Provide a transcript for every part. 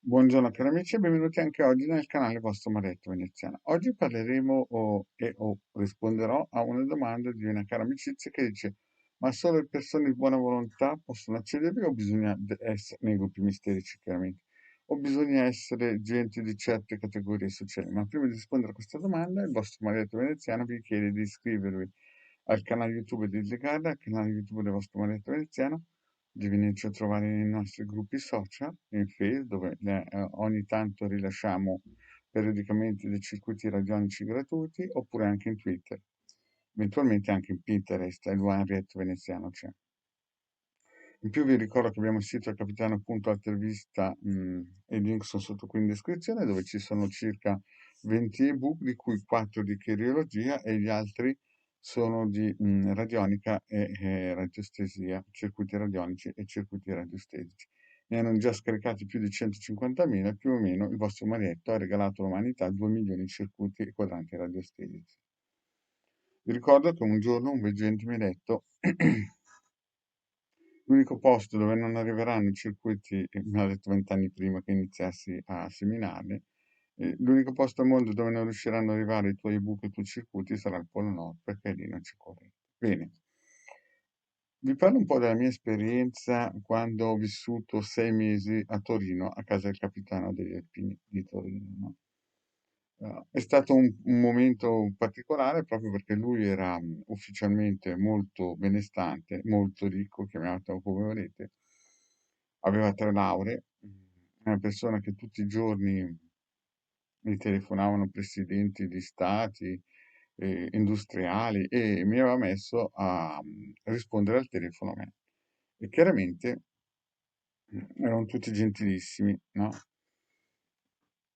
Buongiorno cari amici e benvenuti anche oggi nel canale vostro Marietto Veneziano. Oggi parleremo o risponderò a una domanda di una cara amicizia che dice: ma solo le persone di buona volontà possono accedervi o bisogna essere nei gruppi misterici chiaramente, o bisogna essere gente di certe categorie sociali? Ma prima di rispondere a questa domanda, il vostro Marietto Veneziano vi chiede di iscrivervi al canale YouTube di Zigada, al canale YouTube del vostro Marietto Veneziano, di venirci a trovare nei nostri gruppi social, in Facebook, dove ogni tanto rilasciamo periodicamente dei circuiti radionici gratuiti, oppure anche in Twitter, eventualmente anche in Pinterest, il Henrietto Veneziano c'è. In più vi ricordo che abbiamo il sito capitano.altervista e i link sono sotto qui in descrizione, dove ci sono circa 20 ebook, di cui 4 di chirurgia e gli altri sono di radionica e radiostesia, circuiti radionici e circuiti radiostesici. Ne hanno già scaricati più di 150.000 e più o meno il vostro Marietto ha regalato all'umanità 2 milioni di circuiti e quadranti radiostesici. Vi ricordo che un giorno un veggente mi ha detto l'unico posto dove non arriveranno i circuiti, me l'ha detto 20 anni prima che iniziassi a seminarli, l'unico posto al mondo dove non riusciranno ad arrivare i tuoi ebook e i tuoi circuiti sarà il Polo Nord, perché lì non c'è corrente. Bene, vi parlo un po' della mia esperienza quando ho vissuto 6 mesi a Torino, a casa del capitano degli Alpini di Torino, no? È stato un momento particolare proprio perché lui era ufficialmente molto benestante, molto ricco, chiamatelo come volete, aveva 3 lauree, una persona che tutti i giorni mi telefonavano presidenti di stati, industriali e mi aveva messo a rispondere al telefono a me. E chiaramente erano tutti gentilissimi, no?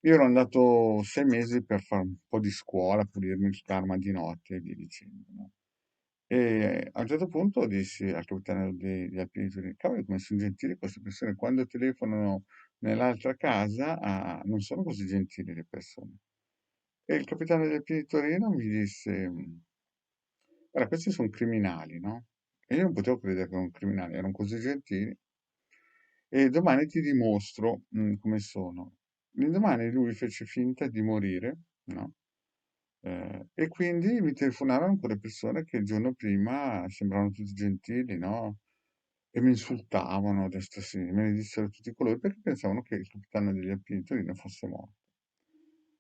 Io ero andato 6 mesi per fare un po' di scuola, pulirmi il karma di notte e via dicendo, no? E a un certo punto dissi al capitano degli Alpini di Torino, cavolo, come sono gentili queste persone, quando telefonano nell'altra casa, non sono così gentili le persone. E il capitano degli Alpini di Torino mi disse, guarda, questi sono criminali, no? E io non potevo credere che erano criminali, erano così gentili. E domani ti dimostro come sono. L'indomani lui fece finta di morire, no? E quindi mi telefonavano quelle persone che il giorno prima sembravano tutti gentili, no? E mi insultavano a destra e a sinistra, me ne dissero tutti i colori perché pensavano che il capitano degli Alpini di Torino fosse morto.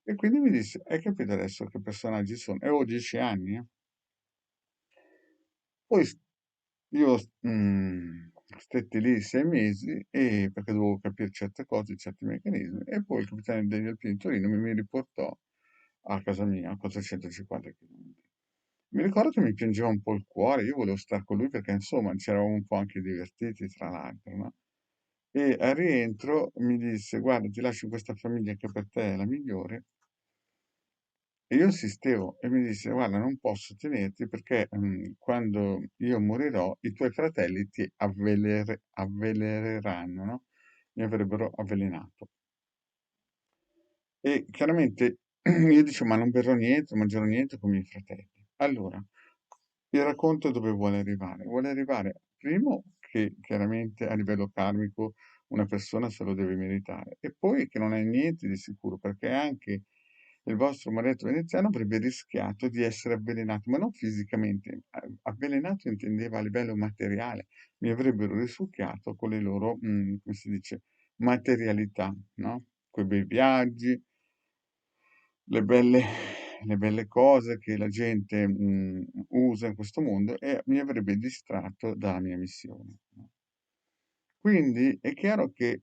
E quindi mi disse, hai capito adesso che personaggi sono? E ho 10 anni, eh? Poi io stetti lì 6 mesi perché dovevo capire certe cose, certi meccanismi, e poi il capitano degli Alpini di Torino mi riportò a casa mia a 450 km. Mi ricordo che mi piangeva un po' il cuore, io volevo stare con lui perché insomma ci eravamo un po' anche divertiti tra l'altro, no? E al rientro mi disse, guarda, ti lascio questa famiglia che per te è la migliore. E io insistevo e mi disse, guarda, non posso tenerti perché quando io morirò i tuoi fratelli ti avveleneranno, no? Mi avrebbero avvelenato. E chiaramente io dicevo, ma non berrò niente, non mangerò niente con i miei fratelli. Allora, il racconto dove vuole arrivare? Vuole arrivare, primo, che chiaramente a livello karmico una persona se lo deve meritare, e poi che non è niente di sicuro, perché anche il vostro maretto veneziano avrebbe rischiato di essere avvelenato, ma non fisicamente, avvelenato intendeva a livello materiale, mi avrebbero risucchiato con le loro, come si dice, materialità, no? Quei bei viaggi, le belle, le belle cose che la gente usa in questo mondo e mi avrebbe distratto dalla mia missione, no? Quindi è chiaro che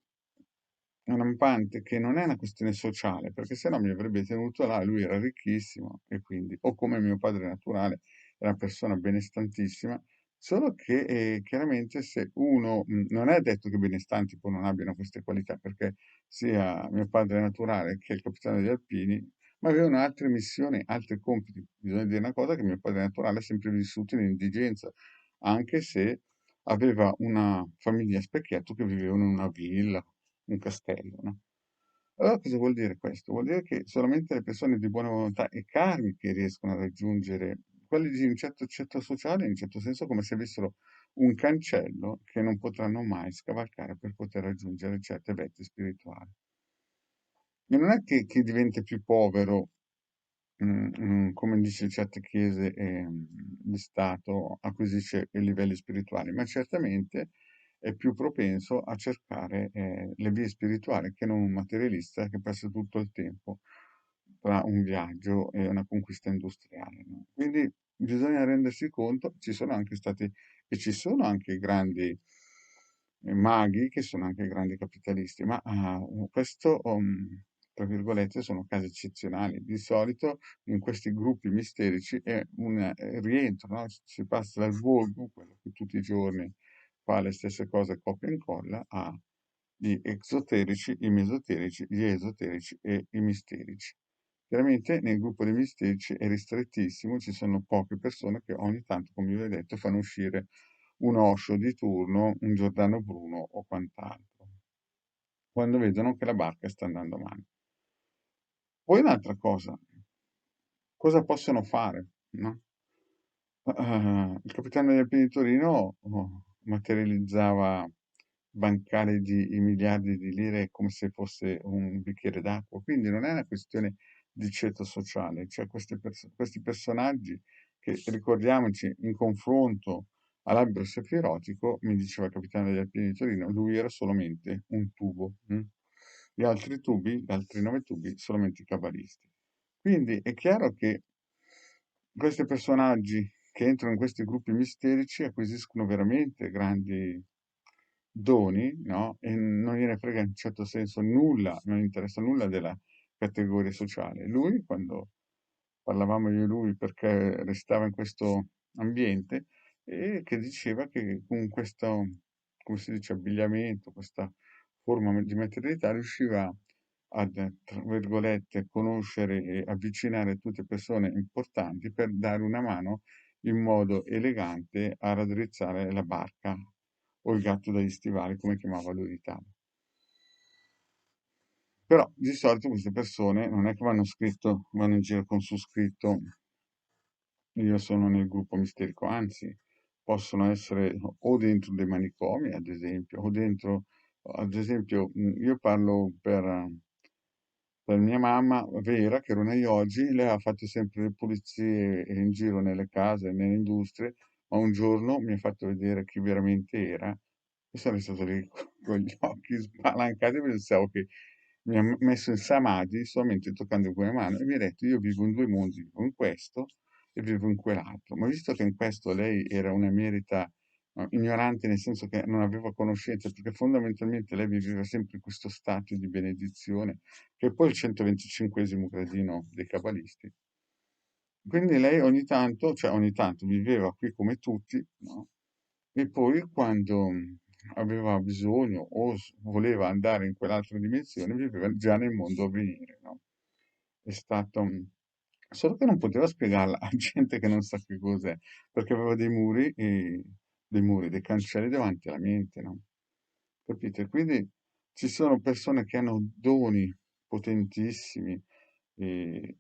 è un rampante che non è una questione sociale, perché se no mi avrebbe tenuto là, lui era ricchissimo e quindi, o come mio padre naturale, era una persona benestantissima, solo che chiaramente se uno, non è detto che i benestanti poi non abbiano queste qualità, perché sia mio padre naturale che il capitano degli Alpini, ma avevano altre missioni, altri compiti. Bisogna dire una cosa, che mio padre naturale ha sempre vissuto in indigenza, anche se aveva una famiglia a specchietto che vivevano in una villa, un castello, no? Allora cosa vuol dire questo? Vuol dire che solamente le persone di buona volontà e karmiche riescono a raggiungere quelli di un certo ceto sociale, in un certo senso come se avessero un cancello che non potranno mai scavalcare per poter raggiungere certe vette spirituali. E non è che chi diventa più povero, come dice certe chiese, di Stato, acquisisce i livelli spirituali, ma certamente è più propenso a cercare le vie spirituali che non un materialista che passa tutto il tempo tra un viaggio e una conquista industriale, no? Quindi bisogna rendersi conto, ci sono anche stati e ci sono anche grandi maghi che sono anche grandi capitalisti, ma questo, tra virgolette, sono casi eccezionali. Di solito in questi gruppi misterici è un rientro, no? Si passa dal volgo, quello che tutti i giorni fa le stesse cose copia e incolla, a gli esoterici, i mesoterici, gli esoterici e i misterici. Chiaramente nel gruppo dei misterici è ristrettissimo, ci sono poche persone che ogni tanto, come vi ho detto, fanno uscire un Osho di turno, un Giordano Bruno o quant'altro, quando vedono che la barca sta andando male. Poi un'altra cosa possono fare, no? Il capitano del Alpini di Torino materializzava bancali di miliardi di lire come se fosse un bicchiere d'acqua, quindi non è una questione di ceto sociale, cioè questi personaggi che, ricordiamoci, in confronto all'albero sefirotico, mi diceva il capitano degli Alpini di Torino, lui era solamente un tubo. Gli altri tubi, gli altri 9 tubi, solamente i cabalisti. Quindi è chiaro che questi personaggi che entrano in questi gruppi misterici acquisiscono veramente grandi doni, no? E non gliene frega in un certo senso nulla, non gli interessa nulla della categoria sociale. Lui, quando parlavamo io e lui perché restava in questo ambiente, e che diceva che con questo, come si dice, abbigliamento, questa forma di materialità riusciva ad, tra virgolette, conoscere e avvicinare tutte persone importanti per dare una mano in modo elegante a raddrizzare la barca o il gatto dagli stivali, come chiamava lui l'Italia. Però di solito queste persone non è che vanno in giro con su scritto io sono nel gruppo misterico, anzi, possono essere o dentro dei manicomi, ad esempio, o dentro, ad esempio, io parlo per mia mamma Vera, che era una yogi, lei ha fatto sempre le pulizie in giro nelle case, nelle industrie, ma un giorno mi ha fatto vedere chi veramente era e sono stato lì con gli occhi spalancati, pensavo che mi ha messo in samadhi solamente toccando con le mani e mi ha detto io vivo in due mondi, vivo in questo e vivo in quell'altro. Ma visto che in questo lei era una merita ignorante, nel senso che non aveva conoscenza, perché fondamentalmente lei viveva sempre in questo stato di benedizione, che è poi il 125esimo gradino dei cabalisti. Quindi lei ogni tanto, cioè ogni tanto viveva qui come tutti, no? E poi quando aveva bisogno o voleva andare in quell'altra dimensione, viveva già nel mondo a venire, no? È stato... Solo che non poteva spiegarla a gente che non sa che cos'è, perché aveva dei cancelli davanti alla mente, no? Capite? Quindi ci sono persone che hanno doni potentissimi e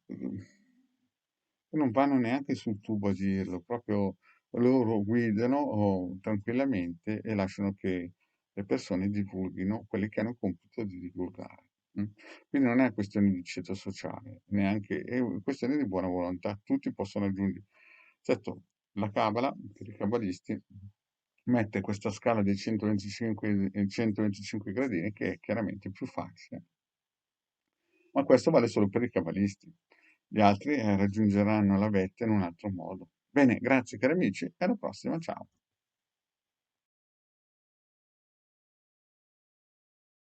non vanno neanche sul tubo a dirlo, proprio loro guidano tranquillamente e lasciano che le persone divulghino quelli che hanno il compito di divulgare. Mm? Quindi non è questione di ceto sociale, neanche, è questione di buona volontà, tutti possono aggiungere. Certo, la Cabala, per i cabalisti, mette questa scala dei 125, 125 gradini che è chiaramente più facile, ma questo vale solo per i cabalisti. Gli altri raggiungeranno la vetta in un altro modo. Bene, grazie cari amici e alla prossima, ciao.